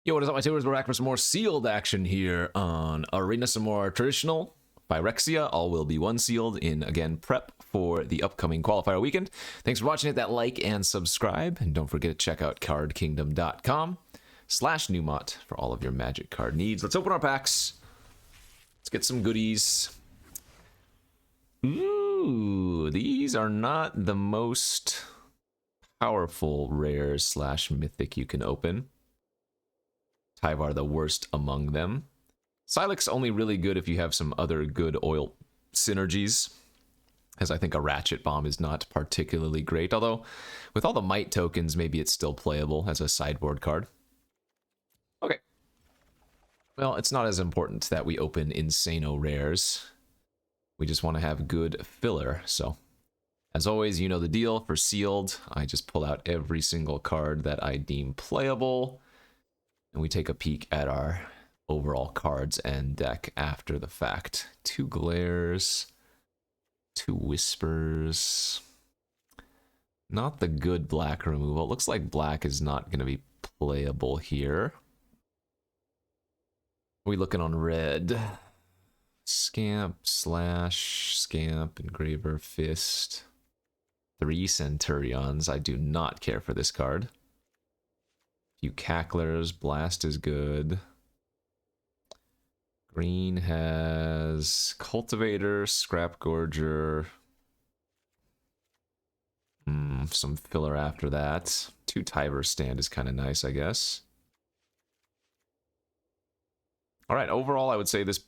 Yo, what is up, my tailors? We're back for some more sealed action here on Arena. Some more traditional Phyrexia. All will be one sealed in, again, prep for the upcoming qualifier weekend. Thanks for watching. Hit that like and subscribe. And don't forget to check out cardkingdom.com/Numot for all of your magic card needs. Let's open our packs. Let's get some goodies. Ooh, these are not the most powerful rares / mythic you can open. Tyvar the worst among them. Silex only really good if you have some other good oil synergies, as I think a Ratchet Bomb is not particularly great, although with all the Might tokens, maybe it's still playable as a sideboard card. Okay. Well, it's not as important that we open Insano rares. We just want to have good filler, so as always, you know the deal. For sealed, I just pull out every single card that I deem playable, and we take a peek at our overall cards and deck after the fact. 2 Glares, 2 Whispers. Not the good black removal. It looks like black is not going to be playable here. What are we looking on red? Scamp, Slash, Scamp, Engraver, Fist. 3 Centurions. I do not care for this card. Few Cacklers, Blast is good. Green has Cultivator, Scrap Gorger. Some filler after that. 2 Tyver Stand is kind of nice, I guess. Alright, overall I would say this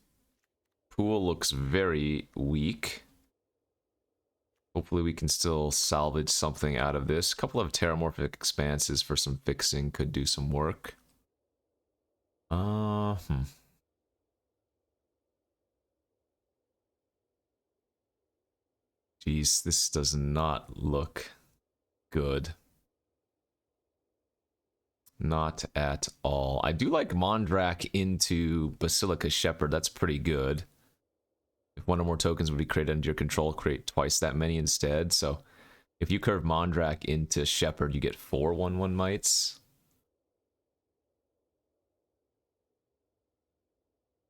pool looks very weak. Hopefully we can still salvage something out of this. A couple of Terramorphic Expanses for some fixing could do some work. Jeez, this does not look good. Not at all. I do like Mondrak into Basilica Shepherd. That's pretty good. If one or more tokens would be created under your control, create twice that many instead. So if you curve Mondrak into Shepherd, you get 4 1/1 mites.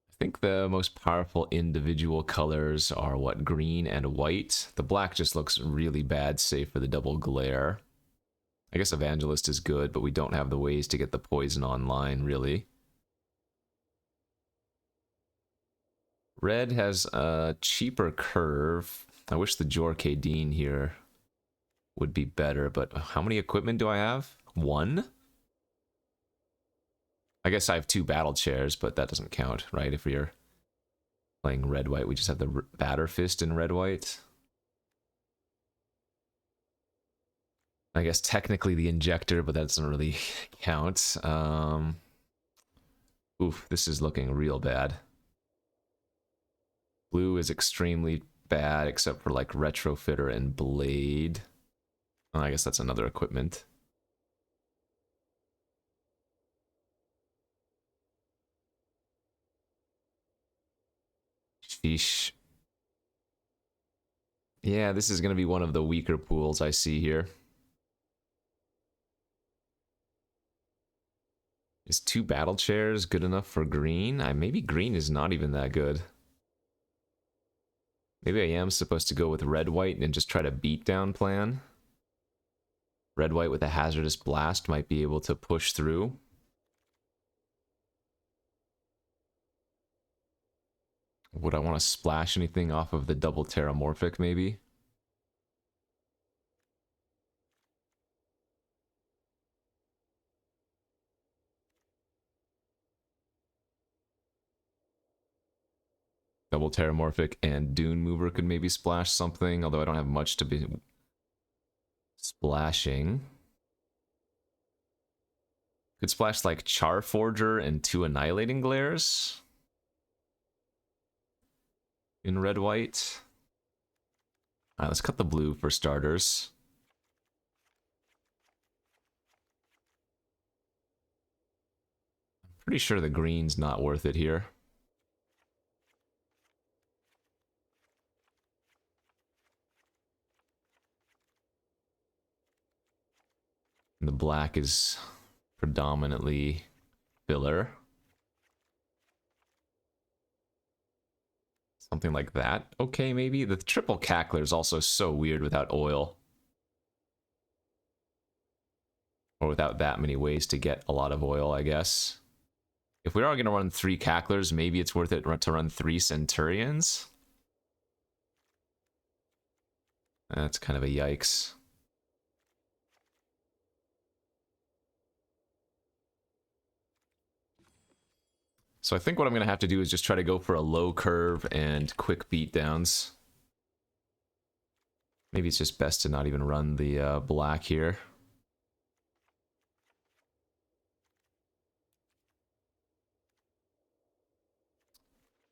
I think the most powerful individual colors are, what, green and white. The black just looks really bad, save for the double glare. I guess Evangelist is good, but we don't have the ways to get the poison online, really. Red has a cheaper curve. I wish the Jor Kadeen here would be better, but how many equipment do I have? 1? I guess I have 2 battle chairs, but that doesn't count, right? If we're playing red-white, we just have the Batter Fist in red-white. I guess technically the Injector, but that doesn't really count. Oof, this is looking real bad. Blue is extremely bad, except for like Retrofitter and Blade. Oh, I guess that's another equipment. Sheesh. Yeah, this is going to be one of the weaker pools I see here. Is 2 battle chairs good enough for green? Maybe green is not even that good. Maybe I am supposed to go with red-white and just try to beat down plan. Red-white with a Hazardous Blast might be able to push through. Would I want to splash anything off of the double Terramorphic, maybe? Double Terramorphic and Dune Mover could maybe splash something, although I don't have much to be splashing. Could splash like Charforger and 2 Annihilating Glares in red-white. Alright, let's cut the blue for starters. I'm pretty sure the green's not worth it here. And the black is predominantly filler. Something like that. Okay, maybe. The triple cackler is also so weird without oil. Or without that many ways to get a lot of oil, I guess. If we are going to run 3 cacklers, maybe it's worth it to run 3 centurions. That's kind of a yikes. So I think what I'm going to have to do is just try to go for a low curve and quick beatdowns. Maybe it's just best to not even run the black here.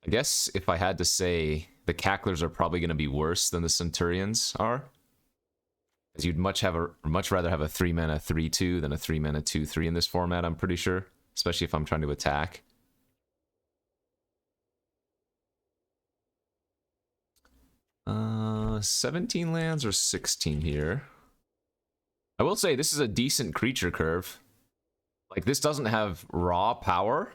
I guess if I had to say, the cacklers are probably going to be worse than the centurions are. Because you'd much rather have a 3-mana 3/2 than a 3-mana 2/3 in this format, I'm pretty sure. Especially if I'm trying to attack. 17 lands or 16 here. I will say, this is a decent creature curve. Like, this doesn't have raw power.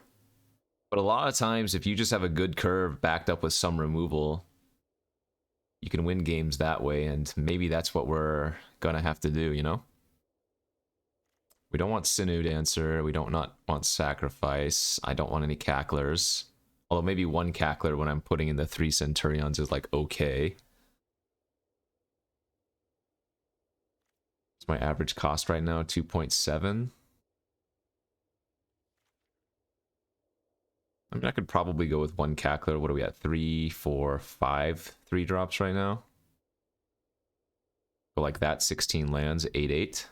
But a lot of times, if you just have a good curve backed up with some removal, you can win games that way, and maybe that's what we're gonna have to do, you know? We don't want Sinew Dancer, we don't not want Sacrifice, I don't want any Cacklers. Although maybe 1 Cackler when I'm putting in the 3 Centurions is like, okay. What's my average cost right now? 2.7. I mean, I could probably go with 1 Cackler. What are we at? 3, 4, 5 3-drops right now. Go like that, 16 lands, 8/8.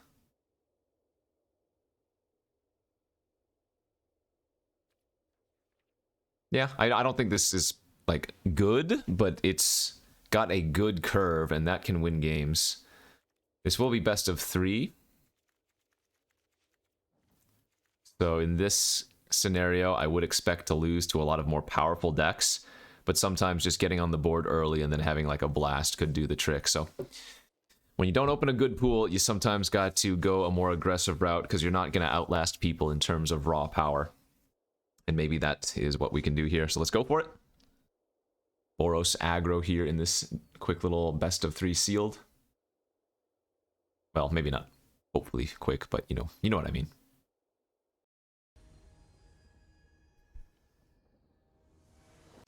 Yeah, I don't think this is, like, good, but it's got a good curve, and that can win games. This will be best of 3. So in this scenario, I would expect to lose to a lot of more powerful decks, but sometimes just getting on the board early and then having like a blast could do the trick. So when you don't open a good pool, you sometimes got to go a more aggressive route because you're not going to outlast people in terms of raw power. And maybe that is what we can do here. So let's go for it. Boros aggro here in this quick little best of 3 sealed. Well, maybe not hopefully quick, but you know what I mean.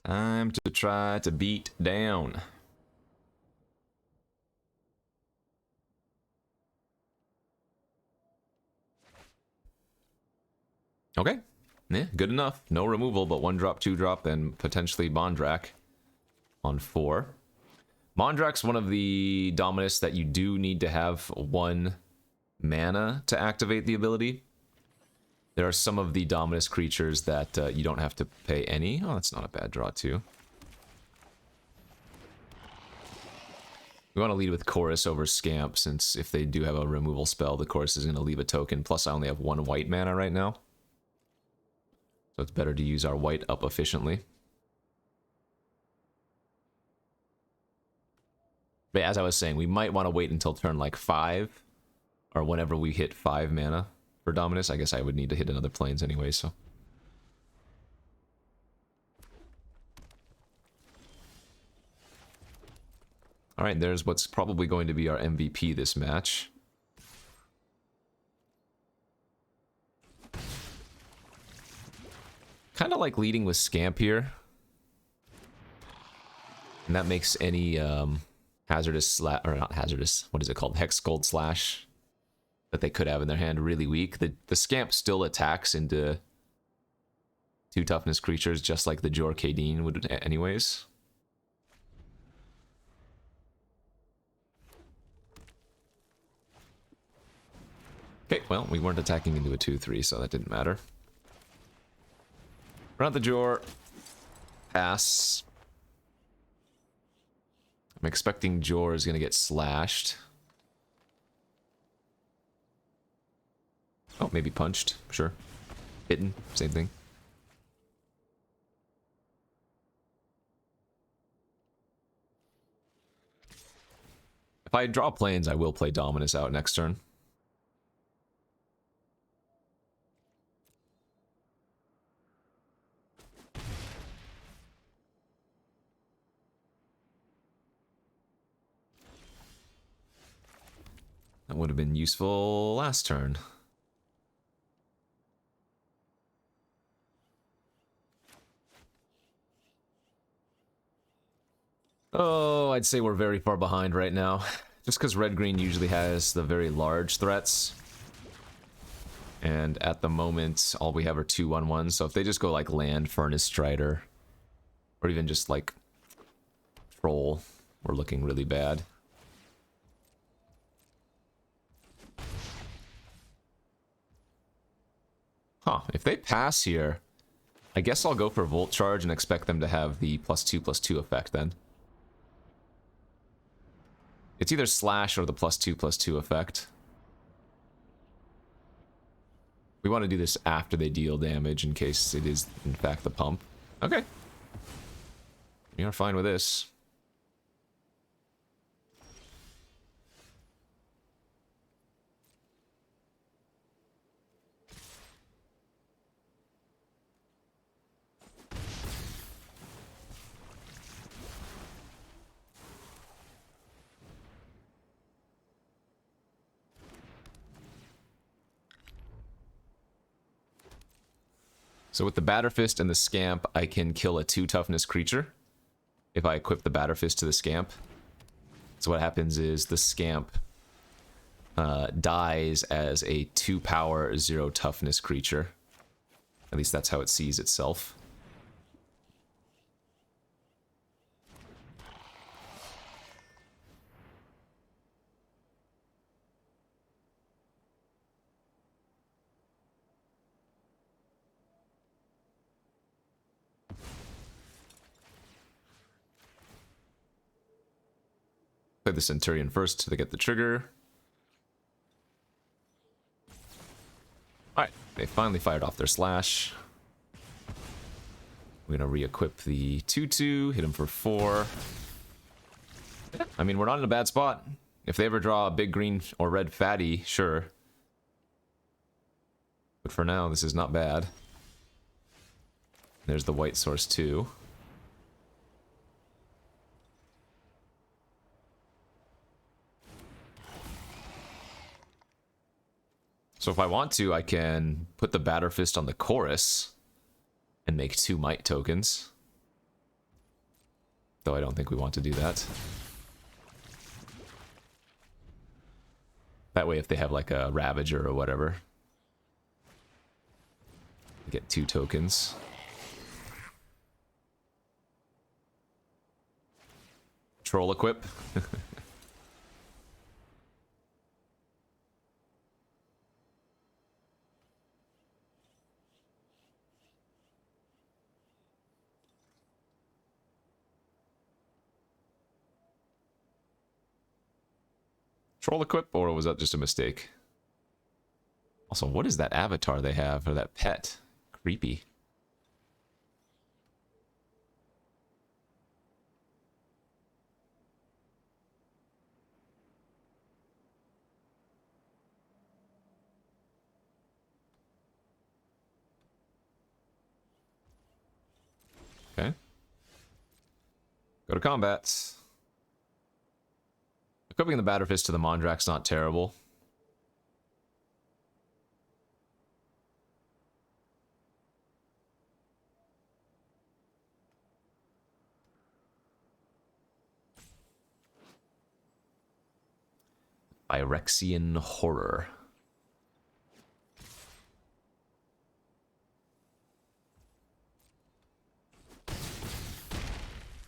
Time to try to beat down. Okay. Yeah, good enough. No removal, but 1-drop, 2-drop, and potentially Mondrak on 4. Mondrak's one of the Dominus that you do need to have 1 mana to activate the ability. There are some of the Dominus creatures that you don't have to pay any. Oh, that's not a bad draw, too. We want to lead with Chorus over Scamp, since if they do have a removal spell, the Chorus is going to leave a token. Plus, I only have 1 white mana right now. So it's better to use our white up efficiently. But as I was saying, we might want to wait until turn like 5, or whenever we hit 5 mana for Dominus. I guess I would need to hit another planes anyway, so. Alright, there's what's probably going to be our MVP this match. Kind of like leading with Scamp here. And that makes any hazardous slash, or not hazardous, what is it called? Hex Gold Slash that they could have in their hand really weak. The Scamp still attacks into 2 toughness creatures just like the Jor Kadeen would anyways. Okay, well, we weren't attacking into a 2/3, so that didn't matter. Run out the Jor. Pass. I'm expecting Jor is going to get slashed. Oh, maybe punched. Sure. Bitten. Same thing. If I draw planes, I will play Dominus out next turn. That would have been useful last turn. Oh, I'd say we're very far behind right now. Just because red-green usually has the very large threats. And at the moment, all we have are 2/1/1s. So if they just go like land, Furnace Strider, or even just like Troll, we're looking really bad. Huh, if they pass here, I guess I'll go for Volt Charge and expect them to have the +2/+2 effect then. It's either Slash or the +2/+2 effect. We want to do this after they deal damage in case it is, in fact, the pump. Okay. We are fine with this. So with the Batter Fist and the Scamp, I can kill a 2 toughness creature if I equip the Batter Fist to the Scamp. So what happens is the Scamp dies as a 2 power, 0 toughness creature. At least that's how it sees itself. Play the Centurion first to get the trigger. Alright, they finally fired off their Slash. We're gonna re-equip the 2/2, hit him for 4. Yeah, I mean, we're not in a bad spot. If they ever draw a big green or red fatty, sure. But for now, this is not bad. There's the white source too. So if I want to, I can put the Batter Fist on the chorus and make 2 might tokens. Though I don't think we want to do that. That way if they have like a Ravager or whatever, they get 2 tokens. Troll equip. Troll equip, or was that just a mistake? Also, what is that avatar they have, or that pet? Creepy. Okay. Go to combat. Equipping the Batter Fist to the Mondrak's not terrible. Phyrexian Horror.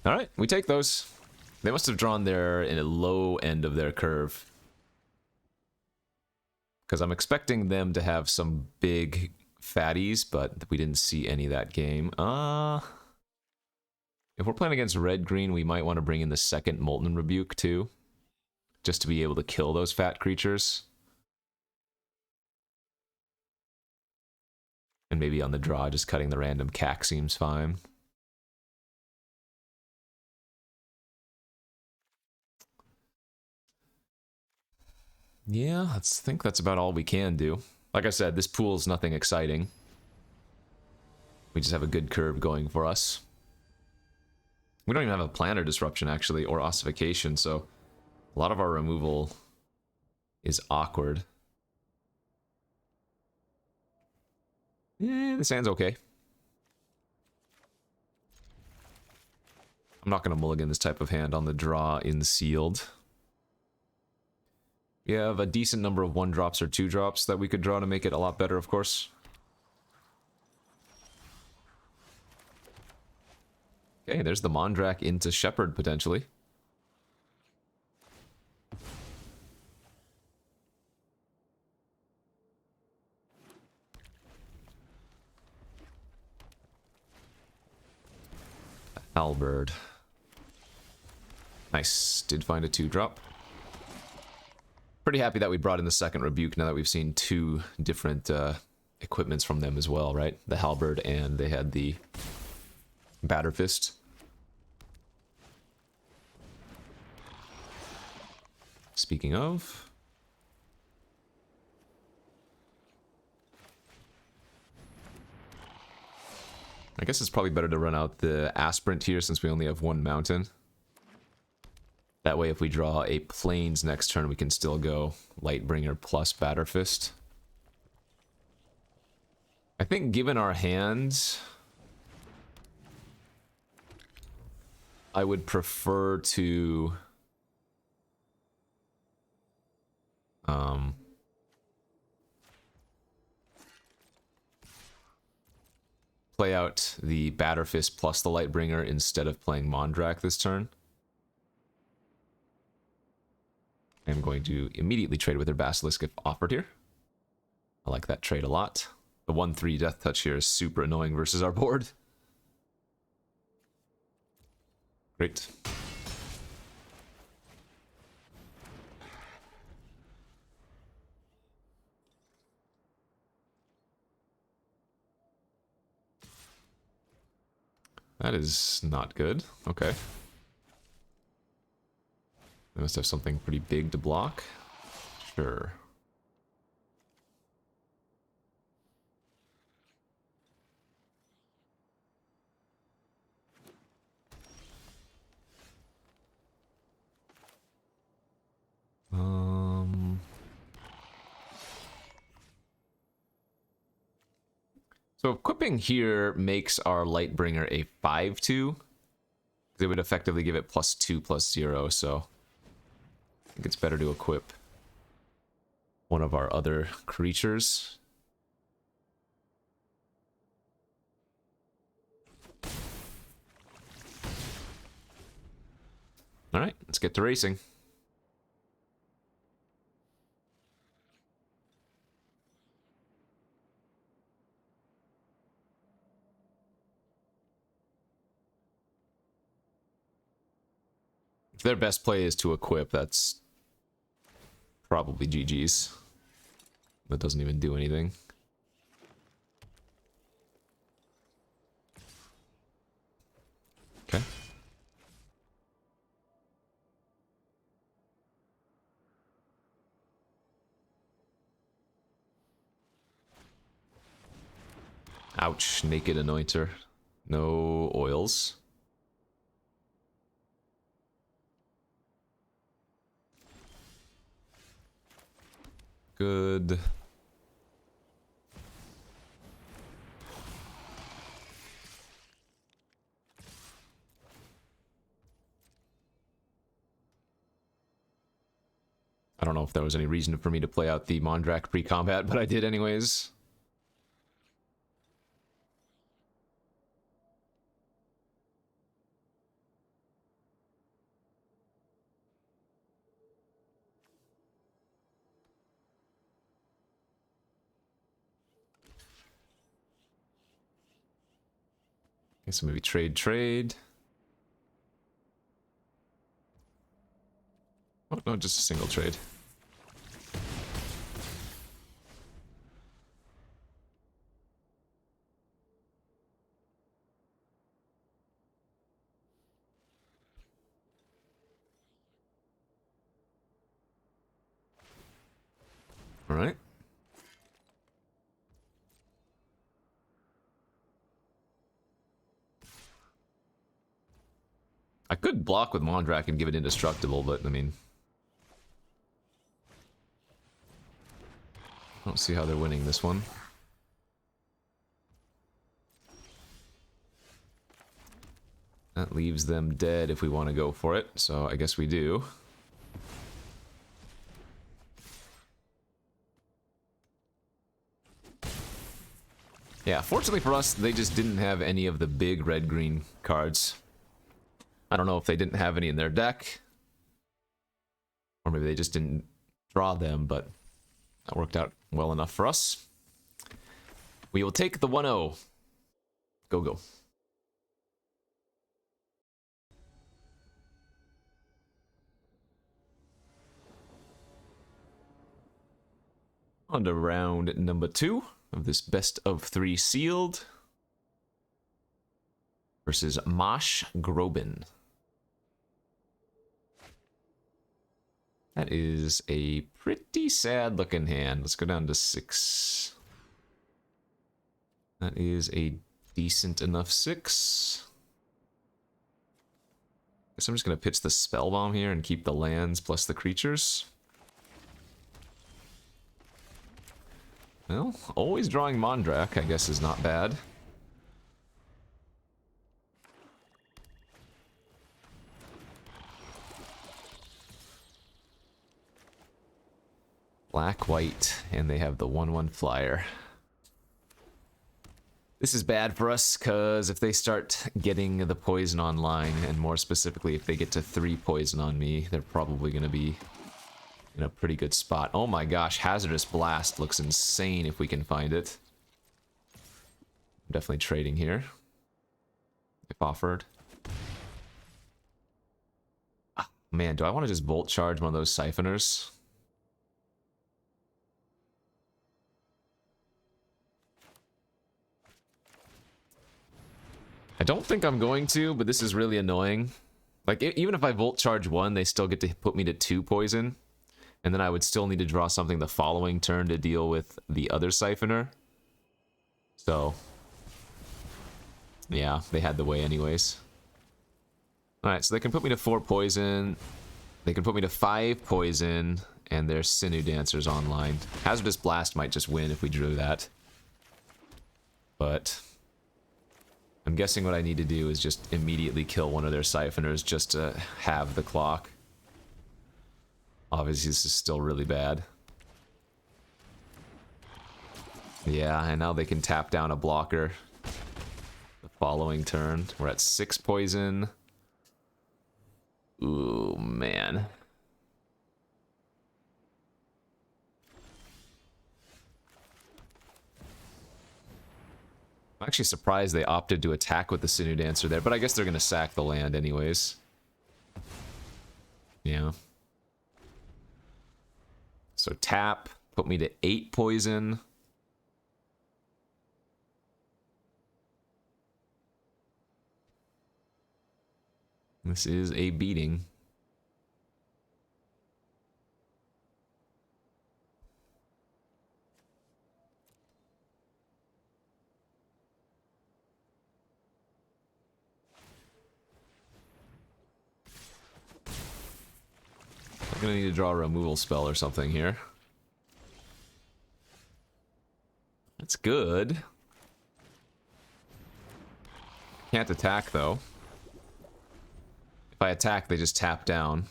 Alright, we take those. They must have drawn their in a low end of their curve. Because I'm expecting them to have some big fatties, but we didn't see any that game. If we're playing against red-green, we might want to bring in the second Molten Rebuke too. Just to be able to kill those fat creatures. And maybe on the draw, just cutting the random cack seems fine. Yeah, I think that's about all we can do. Like I said, this pool's nothing exciting. We just have a good curve going for us. We don't even have a Planner Disruption, actually, or Ossification, so a lot of our removal is awkward. This hand's okay. I'm not going to mulligan this type of hand on the draw in sealed. We have a decent number of 1-drops or 2-drops that we could draw to make it a lot better, of course. Okay, there's the Mondrak into Shepherd, potentially. Halberd. Nice. Did find a 2-drop. Pretty happy that we brought in the second Rebuke now that we've seen 2 different equipments from them as well, right? The Halberd and they had the Batterfist. Speaking of... I guess it's probably better to run out the Aspirant here since we only have 1 mountain. That way if we draw a Plains next turn, we can still go Lightbringer plus Batterfist. I think given our hands, I would prefer to... play out the Batterfist plus the Lightbringer instead of playing Mondrak this turn. I'm going to immediately trade with their Basilisk if offered here. I like that trade a lot. The 1/3 Death Touch here is super annoying versus our board. Great. That is not good. Okay. They must have something pretty big to block. Sure. So equipping here makes our Lightbringer a 5/2. It would effectively give it +2/+0, so I think it's better to equip one of our other creatures. Alright, let's get to racing. If their best play is to equip, that's probably GG's. That doesn't even do anything. Okay. Ouch, Naked Anointer. No oils. Good. I don't know if there was any reason for me to play out the Mondrak pre-combat, but I did anyways. Okay, so maybe trade. Oh, no, just a single trade. All right. I could block with Mondrak and give it indestructible, but I mean... Don't see how they're winning this one. That leaves them dead if we want to go for it, so I guess we do. Yeah, fortunately for us, they just didn't have any of the big red-green cards. I don't know if they didn't have any in their deck, or maybe they just didn't draw them, but that worked out well enough for us. We will take the 1-0. Go, go. On to round number 2 of this best of 3 sealed versus Mosh Groban. That is a pretty sad looking hand. Let's go down to 6. That is a decent enough 6. Guess I'm just going to pitch the Spell Bomb here and keep the lands plus the creatures. Well, always drawing Mondrak, I guess, is not bad. Black, white, and they have the 1/1 flyer. This is bad for us, because if they start getting the poison online, and more specifically if they get to 3 poison on me, they're probably going to be in a pretty good spot. Oh my gosh, Hazardous Blast looks insane if we can find it. I'm definitely trading here, if offered. Ah, man, do I want to just Volt Charge one of those Siphoners? I don't think I'm going to, but this is really annoying. Like, even if I Volt Charge 1, they still get to put me to 2 poison. And then I would still need to draw something the following turn to deal with the other Siphoner. So, yeah, they had the way anyways. Alright, so they can put me to 4 poison. They can put me to 5 poison, and their Sinew Dancer's online. Hazardous Blast might just win if we drew that. But I'm guessing what I need to do is just immediately kill one of their Siphoners just to have the clock. Obviously, this is still really bad. Yeah, and now they can tap down a blocker the following turn. We're at 6 poison. Ooh, man. I'm actually surprised they opted to attack with the Sinew Dancer there, but I guess they're going to sack the land anyways. Yeah. So tap, put me to 8 poison. This is a beating. I'm gonna need to draw a removal spell or something here. That's good. Can't attack though. If I attack, they just tap down.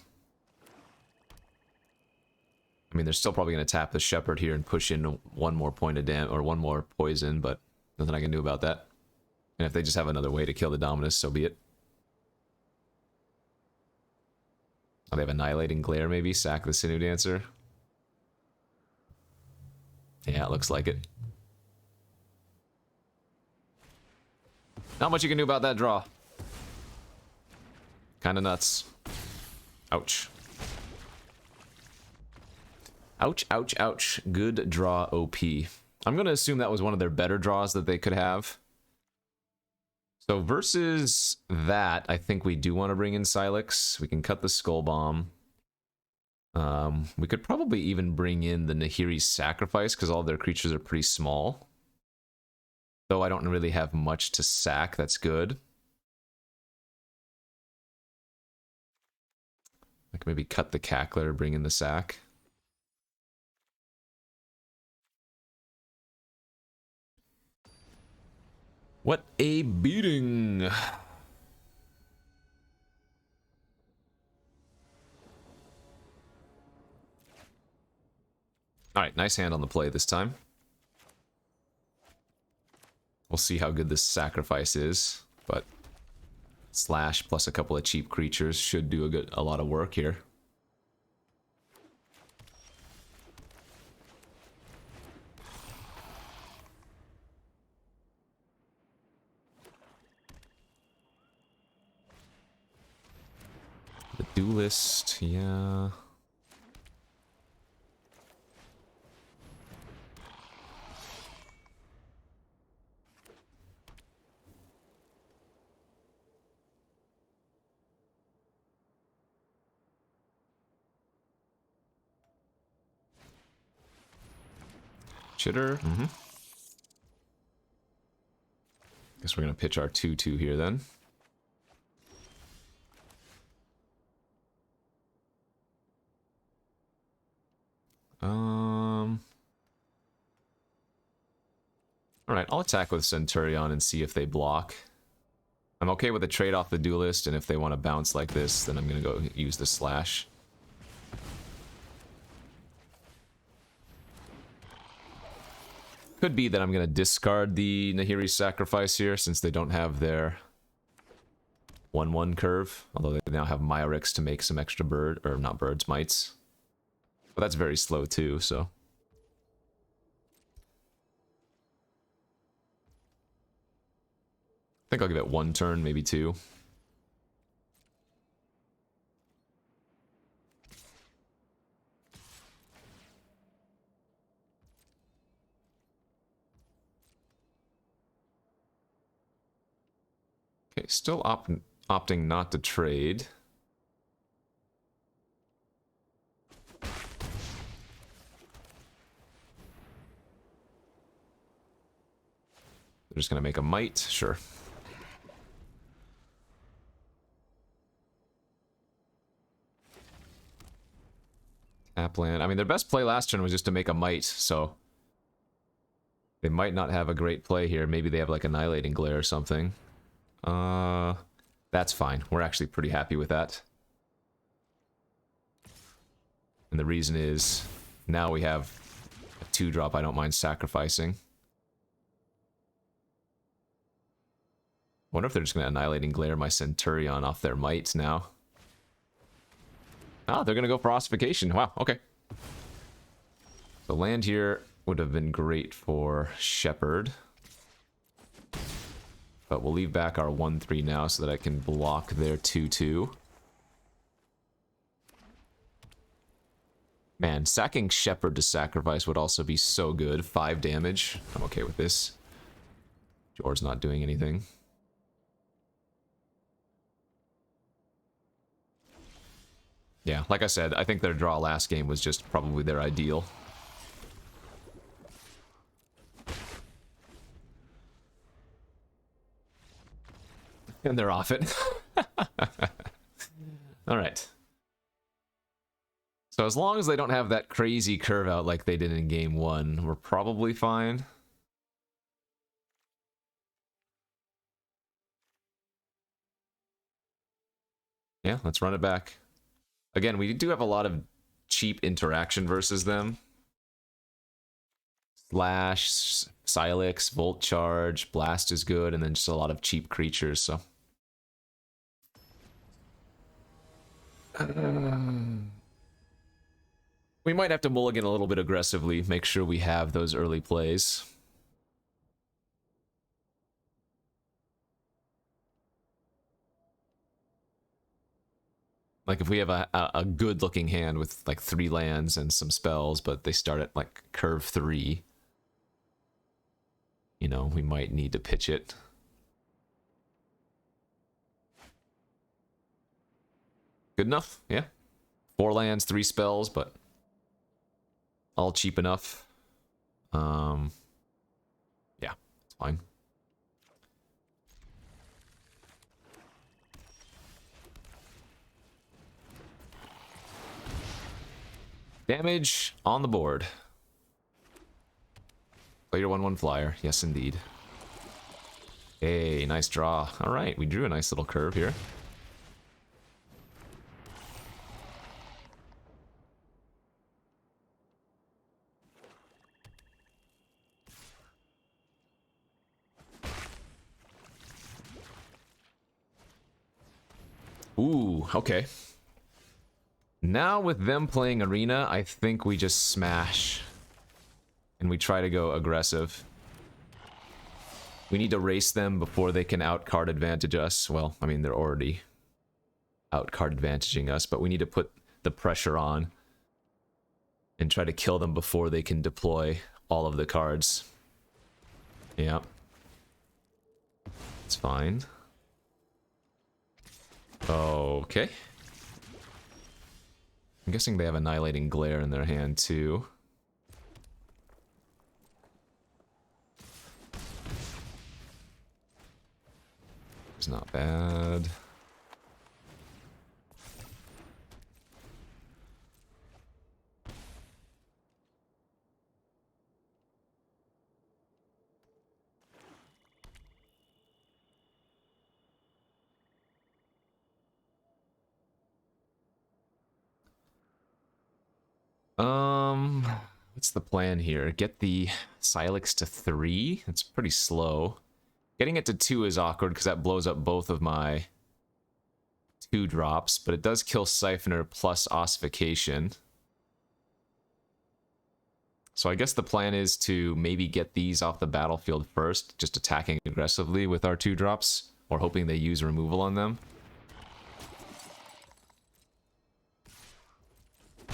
I mean, they're still probably gonna tap the Shepherd here and push in 1 more point of damage or 1 more poison, but nothing I can do about that. And if they just have another way to kill the Dominus, so be it. Oh, they have Annihilating Glare, maybe? Sack the Sinew Dancer? Yeah, it looks like it. Not much you can do about that draw. Kinda nuts. Ouch. Ouch, ouch, ouch. Good draw, OP. I'm gonna assume that was one of their better draws that they could have. So versus that, I think we do want to bring in Silex. We can cut the Skull Bomb. We could probably even bring in the Nahiri's Sacrifice, because all of their creatures are pretty small. Though I don't really have much to sack, that's good. I can maybe cut the Cackler, bring in the sack. What a beating! Alright, nice hand on the play this time. We'll see how good this sacrifice is, but slash plus a couple of cheap creatures should do a lot of work here. The duelist, yeah. Chitter. Guess we're gonna pitch our 2/2 here then. Alright, I'll attack with Centurion and see if they block. I'm okay with a trade off the duelist, and if they want to bounce like this, then I'm gonna go use the slash. Could be that I'm gonna discard the Nahiri's Sacrifice here, since they don't have their 1/1 curve, although they now have Myrix to make some extra mites. But that's very slow too, so. I think I'll give it 1 turn, maybe 2. Okay, still opting not to trade. They're just gonna make a mite, sure. Tap land. I mean, their best play last turn was just to make a mite, so they might not have a great play here. Maybe they have like Annihilating Glare or something. That's fine. We're actually pretty happy with that. And the reason is, now we have a 2-drop I don't mind sacrificing. Wonder if they're just going to Annihilating Glare my Centurion off their mites now. Ah, they're going to go for Ossification. Wow, okay. So land here would have been great for Shepherd. But we'll leave back our 1/3 now so that I can block their 2/2. Man, sacking Shepherd to sacrifice would also be so good. 5 damage. I'm okay with this. Jor's not doing anything. Yeah, like I said, I think their draw last game was just probably their ideal. And they're off it. Alright. So as long as they don't have that crazy curve out like they did in game 1, we're probably fine. Yeah, let's run it back. Again, we do have a lot of cheap interaction versus them. Slash, Silex, Volt Charge, Blast is good, and then just a lot of cheap creatures, so. We might have to mulligan a little bit aggressively, make sure we have those early plays. Like if we have a good looking hand with like 3 lands and some spells, but they start at like curve 3, you know, we might need to pitch it. Good enough, yeah. 4 lands, 3 spells, but all cheap enough. Yeah, it's fine. Damage on the board. Play your 1/1 flyer. Yes, indeed. Hey, nice draw. All right, we drew a nice little curve here. Ooh, okay. Now with them playing Arena, I think we just smash. And we try to go aggressive. We need to race them before they can out-card advantage us. Well, I mean, they're already out-card advantaging us, but we need to put the pressure on and try to kill them before they can deploy all of the cards. Yeah. It's fine. Okay. I'm guessing they have Annihilating Glare in their hand, too. It's not bad. What's the plan here? Get the Silex to 3? It's pretty slow. Getting it to 2 is awkward because that blows up both of my 2 drops, but it does kill Siphoner plus Ossification. So I guess the plan is to maybe get these off the battlefield first, just attacking aggressively with our 2 drops, or hoping they use removal on them.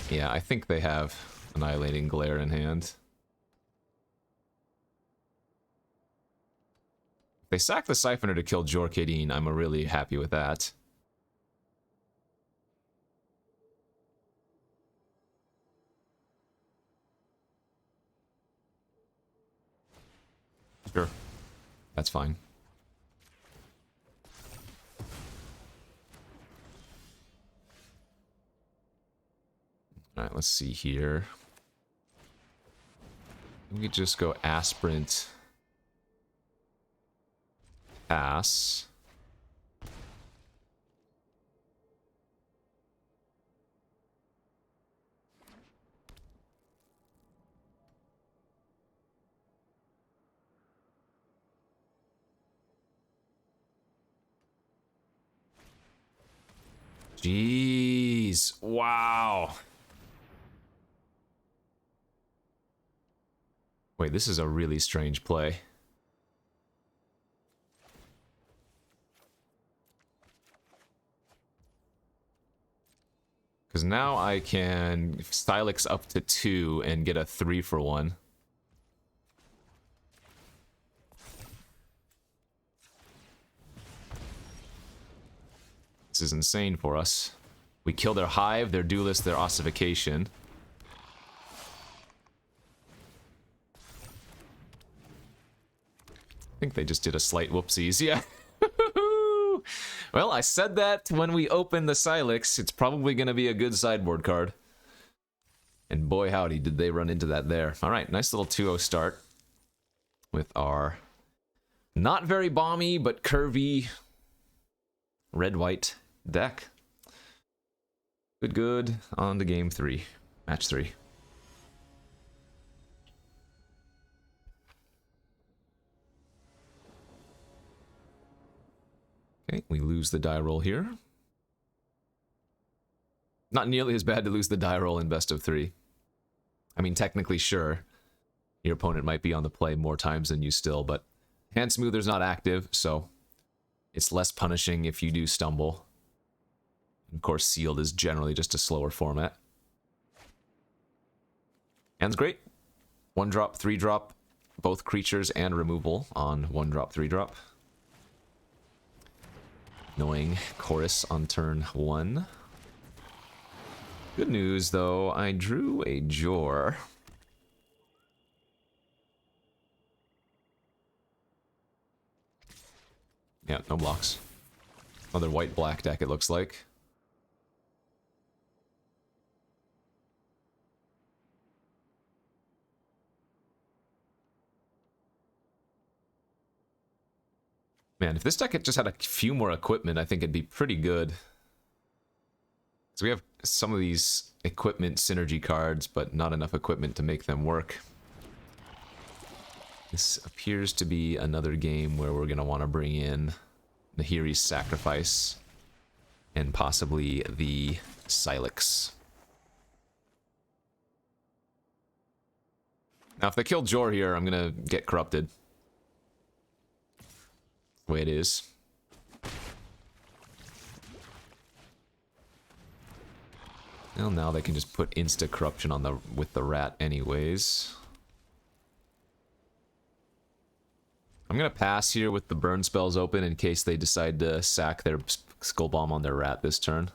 Yeah, I think they have Annihilating Glare in hand. If they sack the Siphoner to kill Kadeen, I'm really happy with that. Sure. That's fine. Alright, let's see here. We could just go Aspirant. Pass. Jeez. Wow. Wait, this is a really strange play. Because now I can Silex up to 2 and get a 3 for 1. This is insane for us. We kill their Hive, their Duelist, their Ossification. I think they just did a slight whoopsies, yeah. Well, I said that when we opened the Silex. It's probably going to be a good sideboard card. And boy howdy, did they run into that there. Alright, nice little 2-0 start with our not very bomby, but curvy red-white deck. Good, on to game 3. Match 3. Okay, we lose the die roll here. Not nearly as bad to lose the die roll in best of 3. I mean, technically, sure. Your opponent might be on the play more times than you still, but Hand Smoother's not active, so it's less punishing if you do stumble. Of course, Sealed is generally just a slower format. Hand's great. 1-drop, 3-drop, both creatures and removal on 1-drop, 3-drop. Annoying Chorus on turn 1. Good news, though, I drew a Jor. Yeah, no blocks. Another white-black deck, it looks like. Man, if this deck had just had a few more equipment, I think it'd be pretty good. So we have some of these equipment synergy cards, but not enough equipment to make them work. This appears to be another game where we're going to want to bring in Nahiri's Sacrifice and possibly the Sylex. Now, if they kill Jor here, I'm going to get corrupted. The way it is. Well, now they can just put insta corruption on with the rat anyways. I'm gonna pass here with the burn spells open in case they decide to sack their skull bomb on their rat this turn.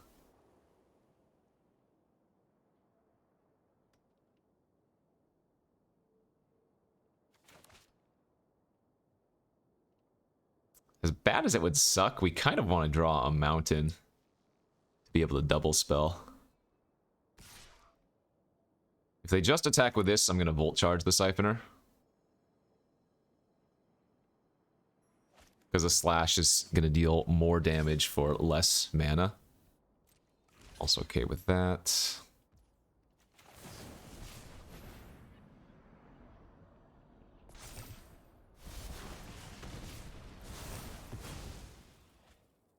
As bad as it would suck, we kind of want to draw a mountain to be able to double spell. If they just attack with this, I'm going to Volt Charge the Siphoner. Because a slash is going to deal more damage for less mana. Also okay with that.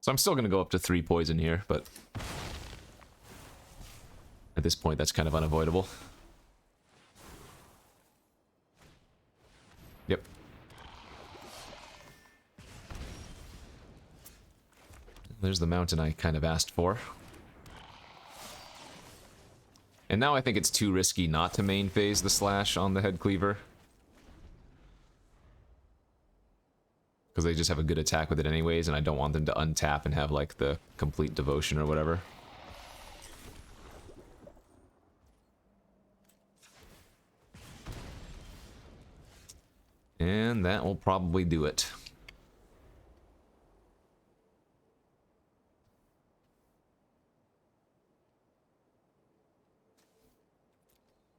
So I'm still going to go up to 3 poison here, but at this point that's kind of unavoidable. Yep. There's the mountain I kind of asked for. And now I think it's too risky not to main phase the slash on the head cleaver. Because they just have a good attack with it anyways, and I don't want them to untap and have like the complete devotion or whatever. And that will probably do it.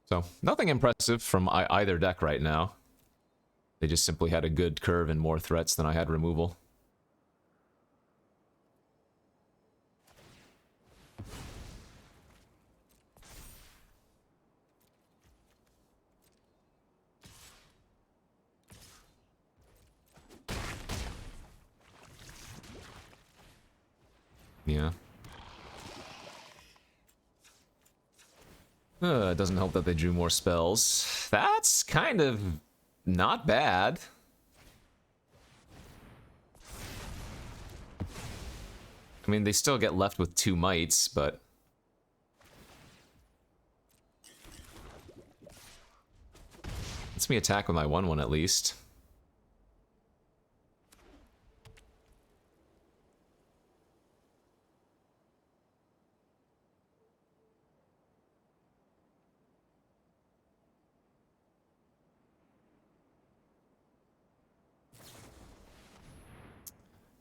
So, nothing impressive from either deck right now. They just simply had a good curve and more threats than I had removal. Yeah. It doesn't help that they drew more spells. That's kind of not bad. I mean, they still get left with 2 mites, but... lets me attack with my 1/1 at least.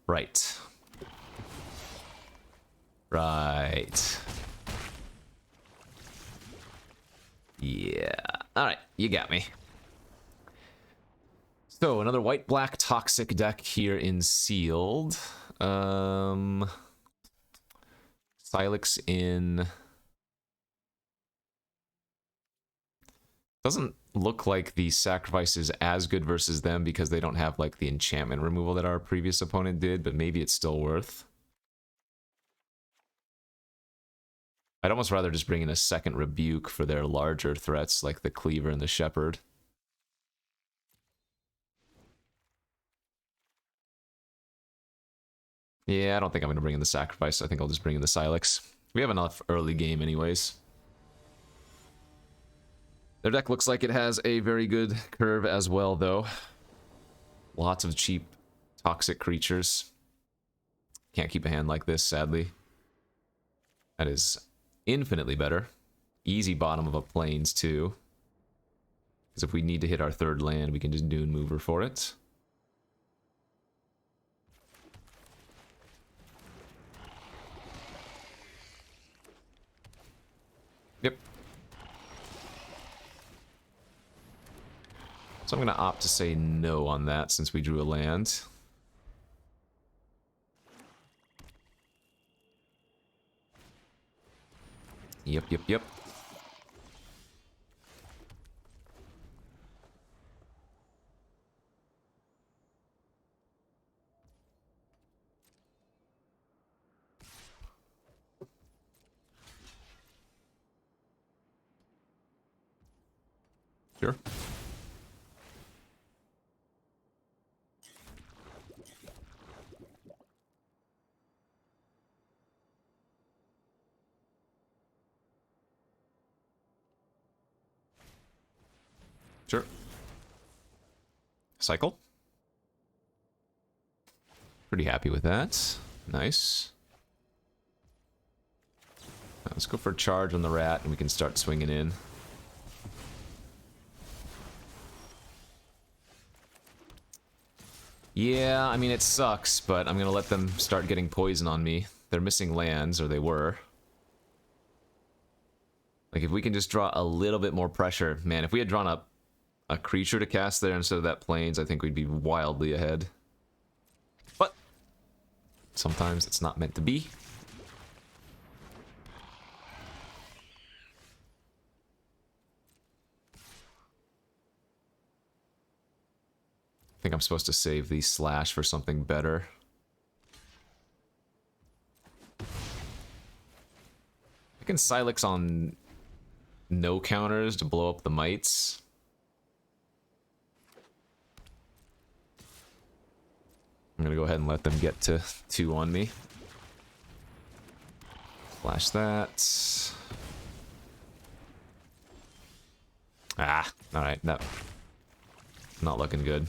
Right. Right. Yeah. Alright, you got me. So, another white-black toxic deck here in Sealed. Sylex in... doesn't look like the sacrifice is as good versus them because they don't have like the enchantment removal that our previous opponent did, but maybe it's still worth. I'd almost rather just bring in a second rebuke for their larger threats like the cleaver and the shepherd. Yeah, I don't think I'm going to bring in the sacrifice. I think I'll just bring in the Sylex. We have enough early game anyways. Their deck looks like it has a very good curve as well, though. Lots of cheap, toxic creatures. Can't keep a hand like this, sadly. That is infinitely better. Easy bottom of a plains, too. Because if we need to hit our 3rd land, we can just Dune Mover for it. Yep. So I'm going to opt to say no on that since we drew a land. Yep, yep, yep. Sure. Sure. Cycle. Pretty happy with that. Nice. Let's go for a charge on the rat and we can start swinging in. Yeah, I mean, it sucks, but I'm gonna let them start getting poison on me. They're missing lands, or they were. Like, if we can just draw a little bit more pressure. Man, if we had drawn up a creature to cast there instead of that plains, I think we'd be wildly ahead. But sometimes it's not meant to be. I think I'm supposed to save the slash for something better. I can Silex on no counters to blow up the mites. I'm gonna go ahead and let them get to 2 on me. Flash that. Ah, alright, that not looking good.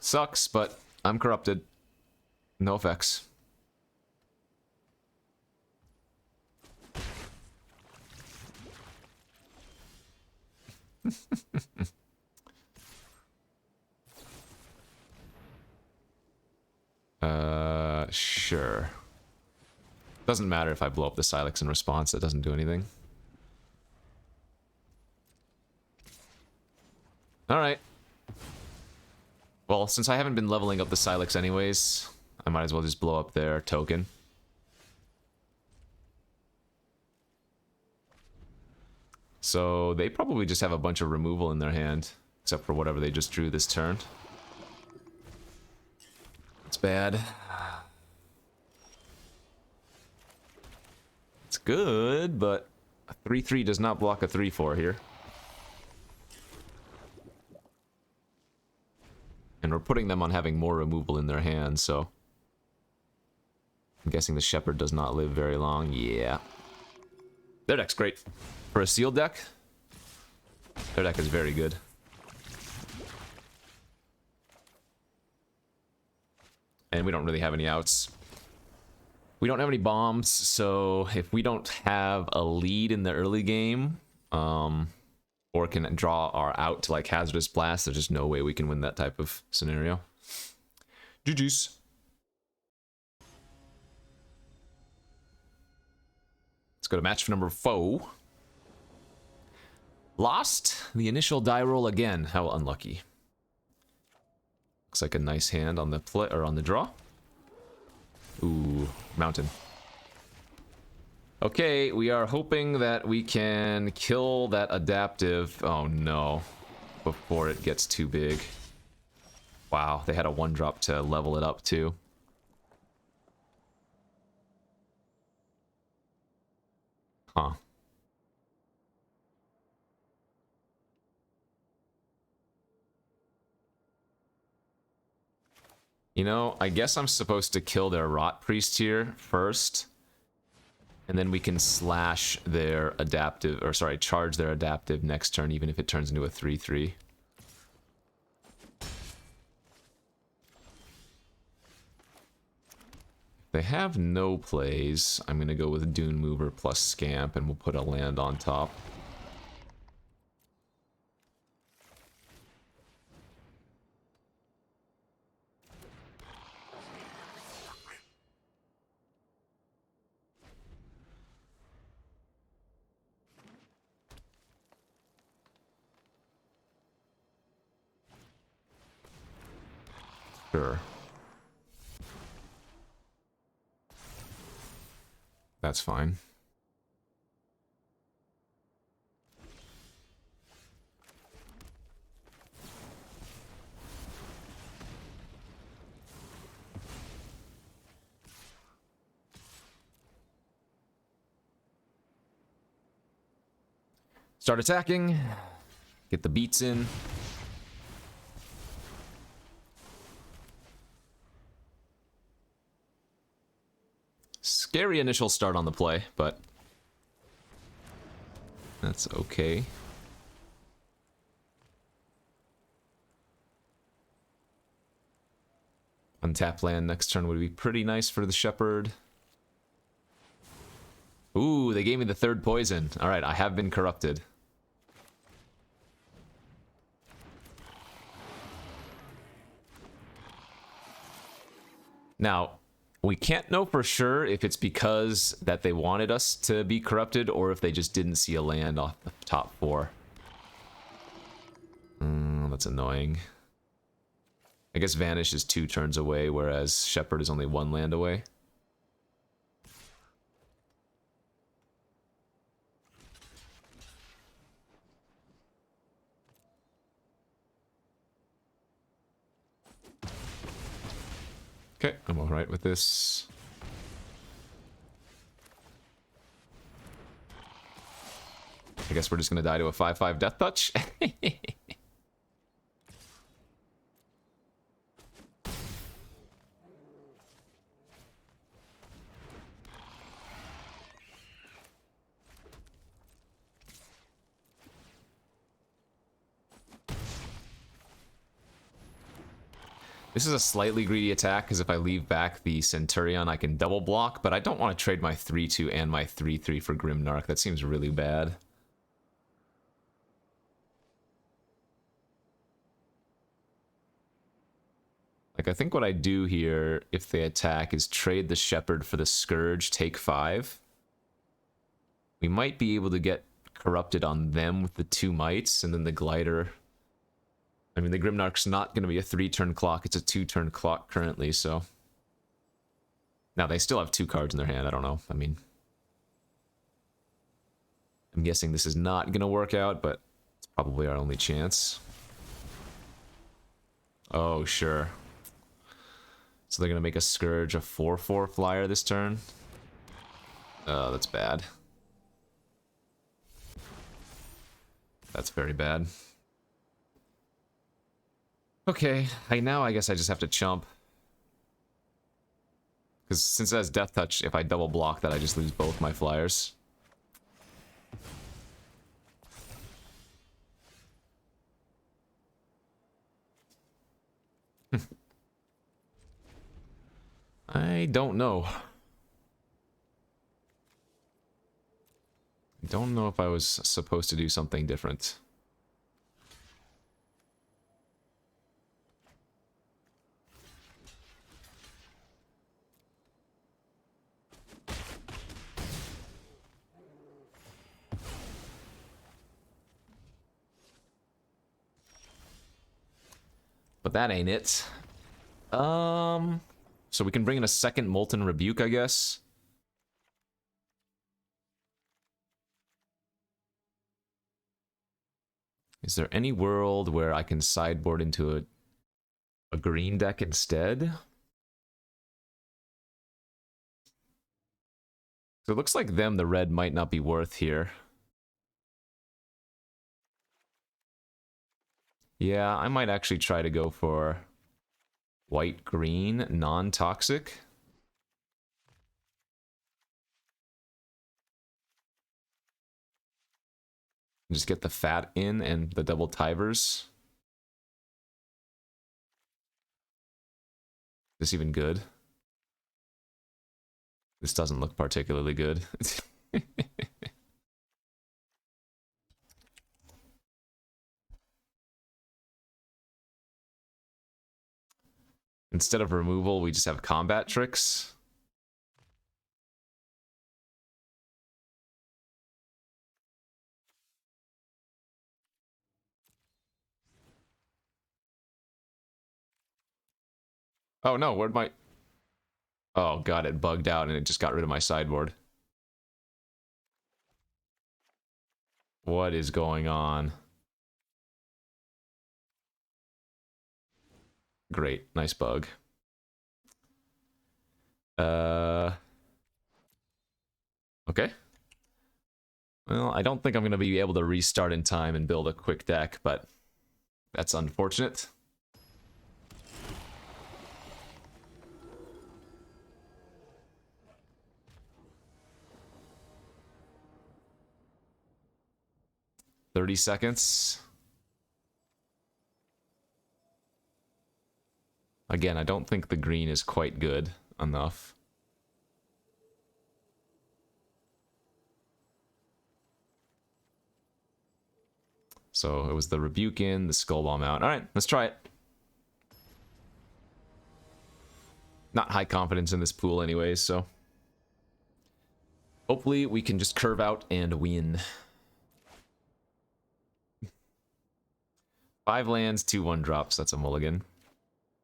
Sucks, but I'm corrupted. No effects. Sure. Doesn't matter if I blow up the Silex in response, that doesn't do anything. Alright. Well, since I haven't been leveling up the Silex anyways, I might as well just blow up their token. So they probably just have a bunch of removal in their hand, except for whatever they just drew this turn. It's bad. It's good, but a 3/3 does not block a 3/4 here. And we're putting them on having more removal in their hand, so... I'm guessing the Shepherd does not live very long. Yeah. Their deck's great. For a sealed deck, their deck is very good. And we don't really have any outs. We don't have any bombs, so if we don't have a lead in the early game, or can draw our out to like Hazardous Blast, there's just no way we can win that type of scenario. GG's. Let's go to match number 4. Lost the initial die roll again. How unlucky. Looks like a nice hand on the play or on the draw. Ooh, mountain. Okay, we are hoping that we can kill that adaptive. Oh no, before it gets too big. Wow, they had a 1-drop to level it up too. Huh. You know, I guess I'm supposed to kill their Rot Priest here first. And then we can slash their adaptive, or sorry, charge their adaptive next turn, even if it turns into a 3/3. They have no plays. I'm going to go with Dune Mover plus Scamp, and we'll put a land on top. Sure. That's fine. Start attacking. Get the beats in. Scary initial start on the play, but that's okay. Untap land next turn would be pretty nice for the Shepherd. Ooh, they gave me the third poison. Alright, I have been corrupted. Now, we can't know for sure if it's because that they wanted us to be corrupted or if they just didn't see a land off the top 4. That's annoying. I guess Vanish is 2 turns away, whereas Shepherd is only 1 land away. Okay, I'm alright with this. I guess we're just gonna die to a 5/5 Death Touch. This is a slightly greedy attack, because if I leave back the Centurion, I can double block, but I don't want to trade my 3/2 and my 3/3 for Grimnark. That seems really bad. Like, I think what I do here, if they attack, is trade the Shepherd for the Scourge, take 5. We might be able to get corrupted on them with the 2 Mites, and then the Glider... I mean, the Grimnark's not going to be a 3-turn clock, it's a 2-turn clock currently, so... Now, they still have 2 cards in their hand, I don't know, I mean... I'm guessing this is not going to work out, but it's probably our only chance. Oh, sure. So they're going to make a Scourge a 4/4 flyer this turn? Oh, that's bad. That's very bad. Okay, now I guess I just have to chump. Because since it has Death Touch, if I double block that, I just lose both my flyers. I don't know. I don't know if I was supposed to do something different. But that ain't it. So we can bring in a second Molten Rebuke, I guess. Is there any world where I can sideboard into a green deck instead? So it looks like the red might not be worth here. Yeah, I might actually try to go for white-green, non-toxic. Just get the fat in and the double Tivers. Is this even good? This doesn't look particularly good. Instead of removal, we just have combat tricks. Oh no, where'd my... Oh god, it bugged out and it just got rid of my sideboard. What is going on? Great, nice bug. Okay. Well, I don't think I'm going to be able to restart in time and build a quick deck, but that's unfortunate. "30 seconds. Again, I don't think the green is quite good enough. So it was the Rebuke in, the Skull Bomb out. Alright, let's try it. Not high confidence in this pool anyways, so... hopefully we can just curve out and win. 5 lands, 2 1-drops, that's a mulligan.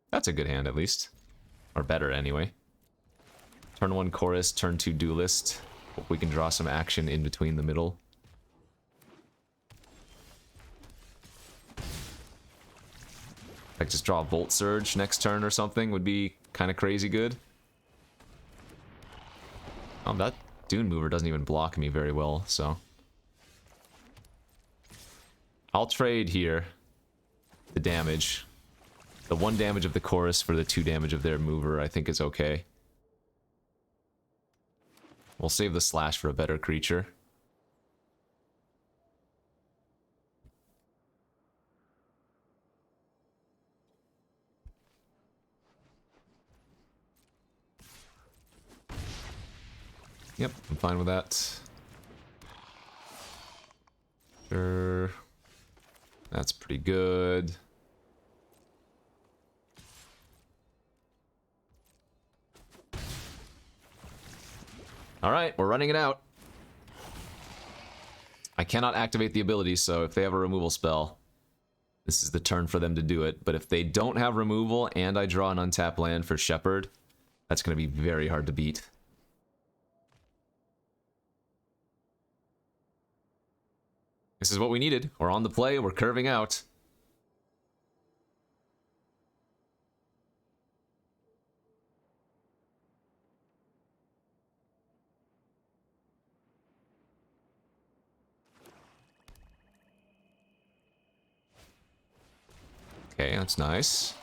That's a good hand at least. Or better anyway. Turn 1 Chorus, turn 2 Duelist. Hope we can draw some action in between the middle. Like just draw a Volt Surge next turn or something would be kind of crazy good. Oh, that Dune Mover doesn't even block me very well, so... I'll trade here the damage. The 1 damage of the Chorus for the 2 damage of their mover I think is okay. We'll save the slash for a better creature. Yep, I'm fine with that. Sure. That's pretty good. Alright, we're running it out. I cannot activate the ability, so if they have a removal spell, this is the turn for them to do it. But if they don't have removal and I draw an untapped land for Shepherd, that's going to be very hard to beat. This is what we needed. We're on the play, we're curving out. Okay, that's nice.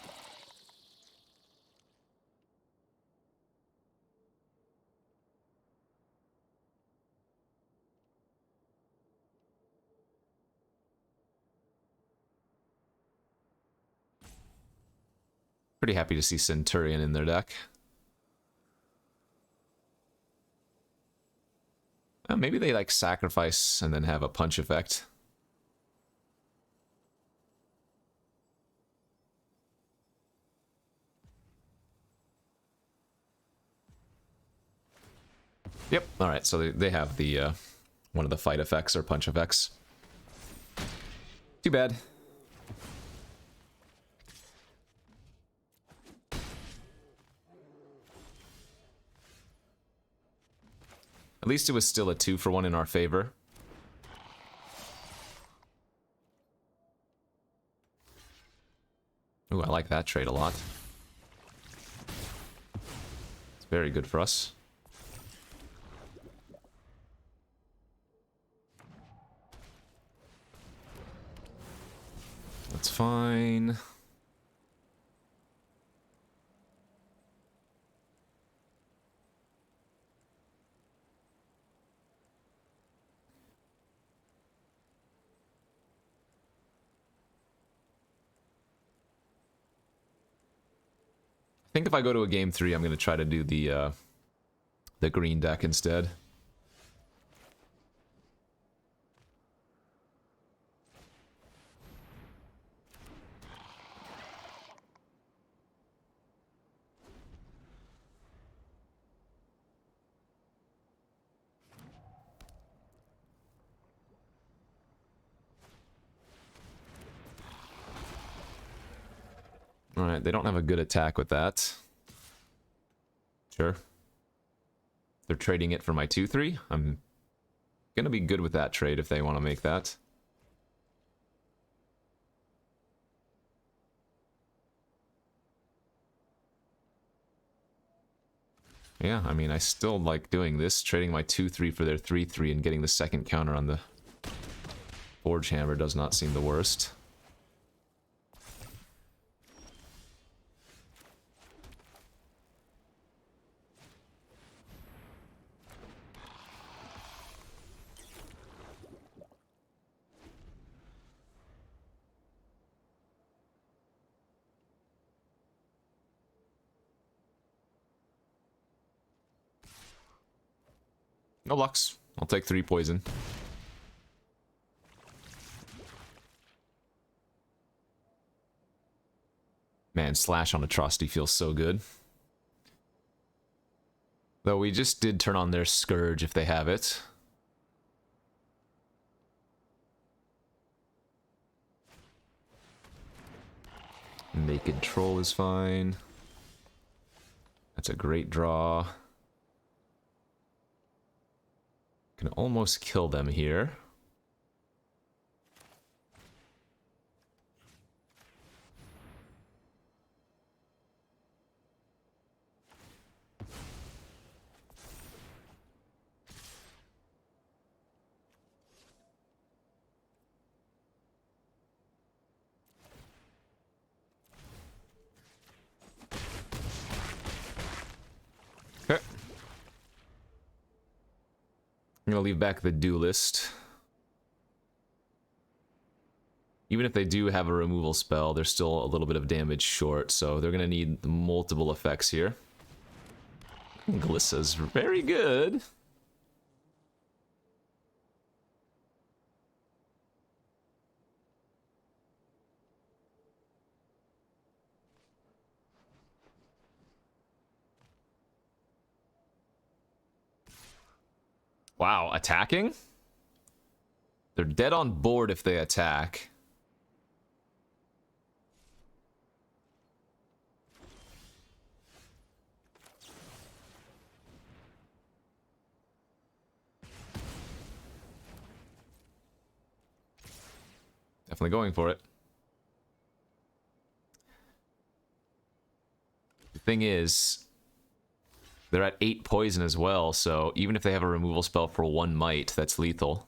Pretty happy to see Centurion in their deck. Maybe they like sacrifice and then have a punch effect. Yep, alright, so they have the one of the fight effects or punch effects. Too bad. At least it was still a 2-for-1 in our favor. Ooh, I like that trade a lot. It's very good for us. That's fine. I think if I go to a game 3, I'm going to try to do the green deck instead. Alright, they don't have a good attack with that. Sure. They're trading it for my 2/3. I'm gonna be good with that trade if they want to make that. Yeah, I mean, I still like doing this, trading my 2/3 for their 3/3 and getting the second counter on the Forge Hammer does not seem the worst. No Lux. I'll take 3 poison. Man, Slash on Atrocity feels so good. Though we just did turn on their Scourge if they have it. Naked Troll is fine. That's a great draw. Can almost kill them here. Okay. I'm gonna leave back the Duelist. Even if they do have a removal spell, they're still a little bit of damage short, so they're gonna need multiple effects here. Glissa's very good. Wow, attacking? They're dead on board if they attack. Definitely going for it. The thing is, they're at 8 poison as well, so even if they have a removal spell for 1 might, that's lethal.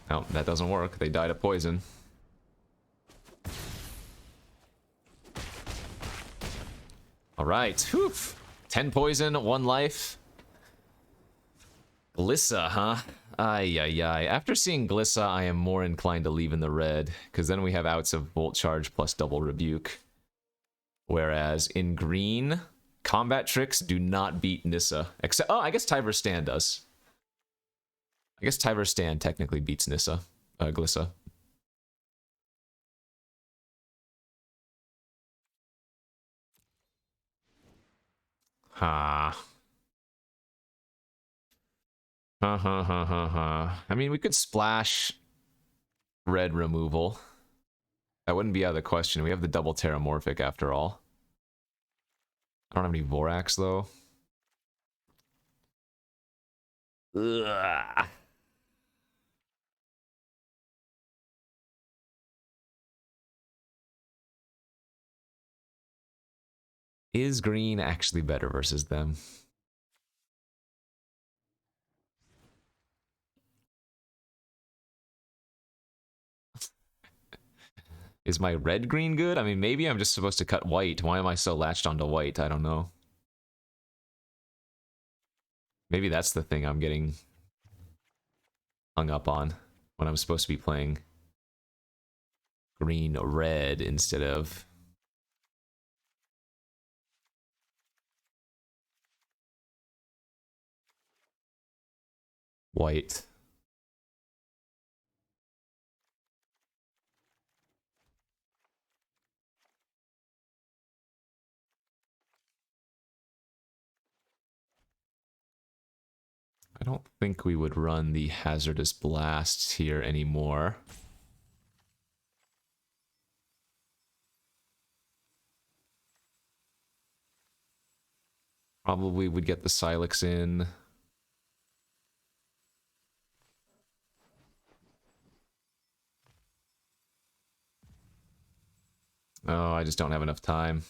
No, that doesn't work. They died of poison. Alright, whew. 10 poison, 1 life. Glissa, huh? Ay, ay, ay. After seeing Glissa, I am more inclined to leave in the red, because then we have outs of Volt Charge plus Double Rebuke. Whereas in green, combat tricks do not beat Nissa. Except, oh, I guess Tyver's Stand does. I guess Tyver's Stand technically beats Nissa, Glissa. Ha. Ha ha ha ha ha. I mean, we could splash red removal. That wouldn't be out of the question. We have the double Terramorphic after all. I don't have any Vorax though. Ugh. Is green actually better versus them? Is my red green good? I mean, maybe I'm just supposed to cut white. Why am I so latched onto white? I don't know. Maybe that's the thing I'm getting hung up on when I'm supposed to be playing green red instead of white. I don't think we would run the Hazardous Blast here anymore. Probably would get the Silex in. Oh, I just don't have enough time.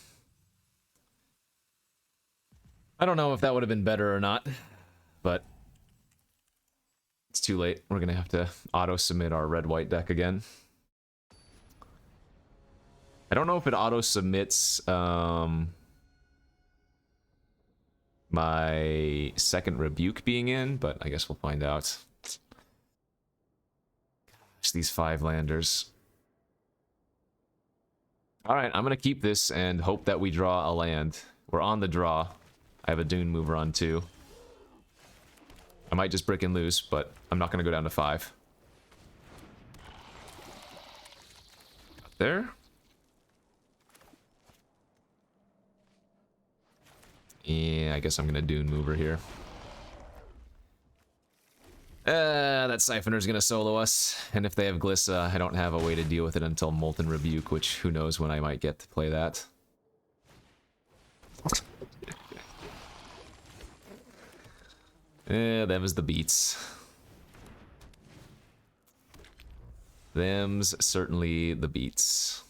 I don't know if that would have been better or not, but it's too late. We're going to have to auto-submit our red-white deck again. I don't know if it auto-submits my second Rebuke being in, but I guess we'll find out. Gosh, these 5-landers. Alright, I'm going to keep this and hope that we draw a land. We're on the draw. I have a Dune mover on 2. I might just brick and lose, but I'm not going to go down to 5. There. Yeah, I guess I'm going to Dune mover here. That Siphoner's going to solo us, and if they have Glissa, I don't have a way to deal with it until Molten Rebuke, which who knows when I might get to play that. Them's the beats. Them's certainly the beats.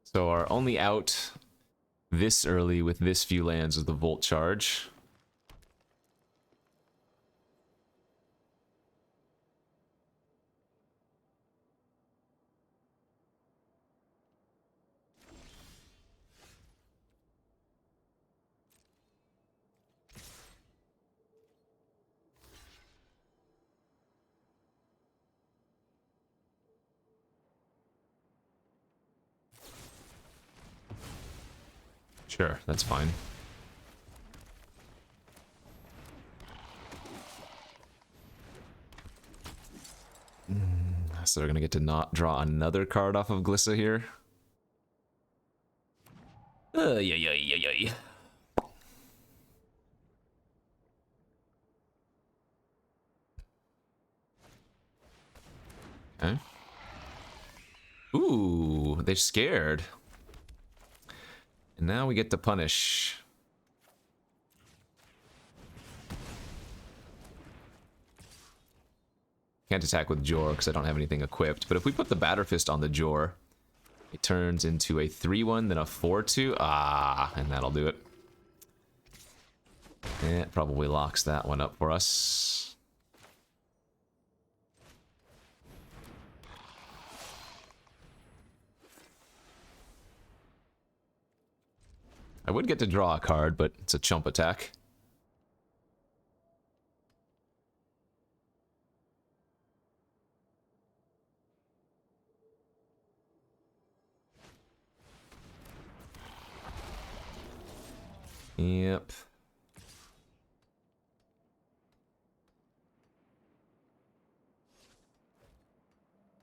So our only out this early with this few lands is the Volt Charge. Sure, that's fine. So they're gonna get to not draw another card off of Glissa here. Yeah. Okay. Ooh, they're scared. And now we get to punish. Can't attack with Jor because I don't have anything equipped. But if we put the Batter Fist on the Jor, it turns into a 3-1, then a 4-2. Ah, and that'll do it. It probably locks that one up for us. I would get to draw a card, but it's a chump attack. Yep.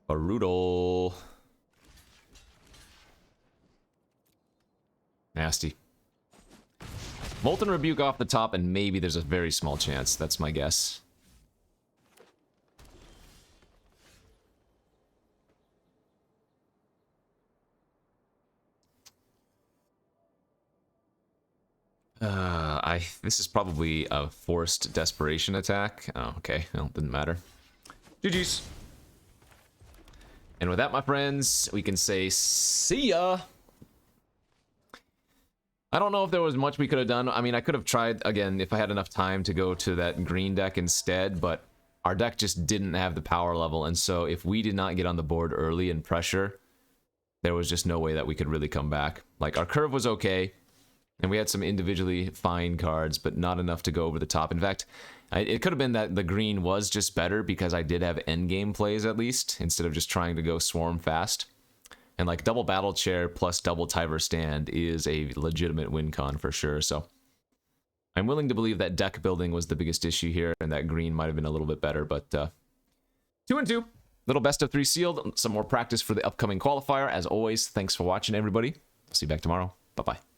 Brutal. Nasty. Molten Rebuke off the top, and maybe there's a very small chance. That's my guess. This is probably a forced desperation attack. Oh, okay. Well, didn't matter. GG's. And with that, my friends, we can say see ya. I don't know if there was much we could have done. I mean, I could have tried, again, if I had enough time to go to that green deck instead, but our deck just didn't have the power level, and so if we did not get on the board early and pressure, there was just no way that we could really come back. Like, our curve was okay, and we had some individually fine cards, but not enough to go over the top. In fact, it could have been that the green was just better because I did have endgame plays at least, instead of just trying to go swarm fast. And like double Battle Chair plus double Tiber Stand is a legitimate win con for sure, so I'm willing to believe that deck building was the biggest issue here, and that green might have been a little bit better, but 2-2. Little best of 3 sealed, some more practice for the upcoming qualifier. As always, thanks for watching, everybody. I'll see you back tomorrow. Bye-bye.